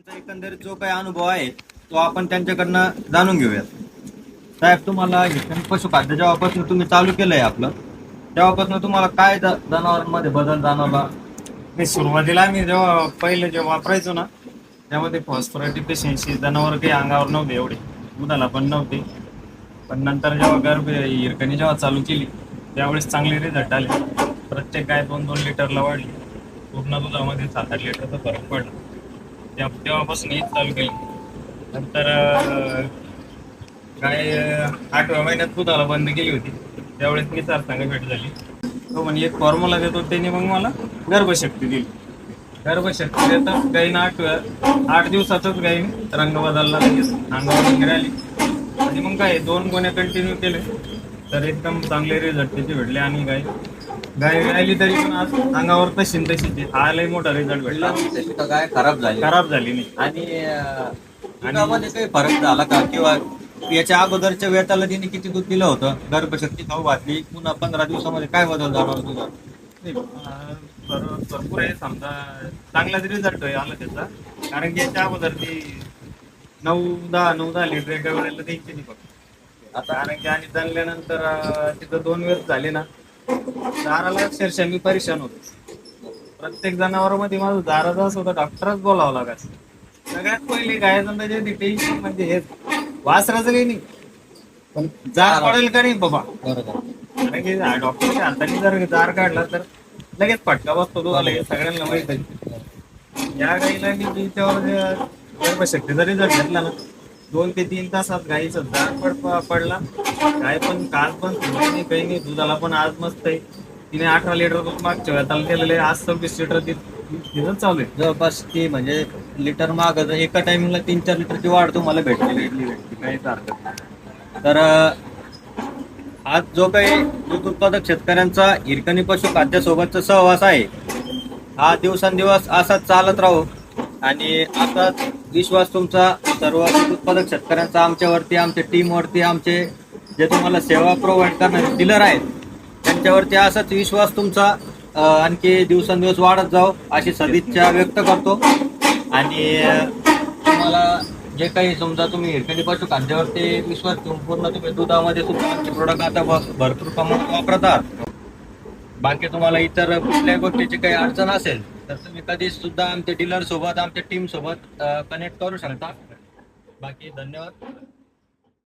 त्यांचा एकंदरीत जो काही अनुभव आहे तो आपण त्यांच्याकडनं जाणून घेऊयात. साहेब, तुम्हाला हे पशुखाद्य जेव्हापासून तुम्ही चालू केलंय आपलं, तेव्हापासून तुम्हाला काय जनावरांमध्ये बदल जाणवला? नाही, सुरुवातीला आम्ही जेव्हा पहिले जेव्हा वापरायचो ना, त्यामध्ये फॉस्फरस डिफिशियन्सी जनावर काही अंगावर नव्हते, एवढे दुधाला पण नव्हते. पण नंतर जेव्हा हिरकणी जेव्हा चालू केली त्यावेळेस चांगले रिझल्ट आले. प्रत्येक गाय 2-2 लिटरला वाढली. पूर्ण दुधामध्ये 7-8 लिटरचा फरक पडला. तेव्हापासून हीच चालू केली. नंतर गाय 8व्या महिन्यात दुधाला बंद केली होती. त्यावेळेस मी सांगा भेट झाली. तो म्हणे एक फॉर्म्युला देतो, त्याने मग मला गर्भशक्ती दिली. गर्भशक्ती देतात गायीनं 8 दिवसातच गायीने रंग बदलला, लगेच अंगावर वगैरे आली. आणि मग काय 2 गोण्या कंटिन्यू केले तर एकदम चांगले रिझल्ट त्याचे भेटले. आणि गाय आली तरी पण आज अंगावर तशी हा लय मोठा रिझल्ट भेटला. तशी का गाय खराब झाली नाही. आणि दुधामध्ये काही फरक झाला का? किंवा याच्या अगोदरच्या वेताला तिने किती दूध दिलं होतं, गर्भशक्ती खाऊ घातली, पुन्हा 15 दिवसामध्ये काय बदल जाणवला तुझा? नाही, भरपूर आहे. समजा चांगलाच रिझल्ट आला त्याचा. कारण की याच्या अगोदर ती 9-10 लिटर एका वेळेला द्यायची नाही फक्त. आता कारण की आणि जणल्यानंतर तिथं 2 वेळ झाले ना, दाराला अक्षरशः मी परेशान होतो. प्रत्येक जनावरांमध्ये माझं दाराचा असं होतं, डॉक्टरच बोलावं लागायचं. सगळ्यात पहिले गायचं जे टेन्शन म्हणजे हे वासराचं काही नाही, पण जार पडेल का नाही बाबा. बरोबर. कारण की डॉक्टरच्या हाताने जर जार काढला तर लगेच फटका बसतो दुधाला, हे सगळ्यांना माहित आहे. या गाईला मी तिच्यावर गर्भशक्तीचा रिझल्ट घेतला ना, 2 ते 3 तासात गाईचा जार पडला. गाय पण काल पण नाही, काही नाही, दुधाला पण आज मस्त आहे. तिने 18 लिटर दूध मागच्या वेळेला केलेलं आहे, आज 26 लिटर तिथं चालू आहे. जवळपास ती म्हणजे लिटर माग एका टायमिंगला 3-4 लिटरची वाढ तुम्हाला भेटते काहीच हरकत नाही. तर आज जो काही दूध उत्पादक शेतकऱ्यांचा हिरकणी पशुखाद्यासोबतचा सहवास आहे, हा दिवसेंदिवस असाच चालत राहू. आणि असाच विश्वास तुमचा सर्व दूध उत्पादक शेतकऱ्यांचा आमच्यावरती, आमच्या टीमवरती, आमचे जे तुम्हाला सेवा प्रोव्हाइड करणारे डीलर आहेत त्यांच्यावरती असाच विश्वास तुमचा आणखी दिवसेंदिवस वाढत जाऊ अशी सदिच्छा व्यक्त करतो. आणि तुम्हाला जे काही समजा तुम्ही हिरकणी पशुखाद्यावरती विश्वास ठेवून पूर्ण तुम्ही दुधामध्ये सुद्धा आमचे प्रोडक्ट आता भरपूर प्रमाणात वापरत आहात. बाकी तुम्हाला इतर कुठल्याही गोष्टीची काही अडचण असेल तर तुम्ही कधी सुद्धा आमच्या डीलर सोबत, आमच्या टीम सोबत कनेक्ट करू शकता. बाकी धन्यवाद.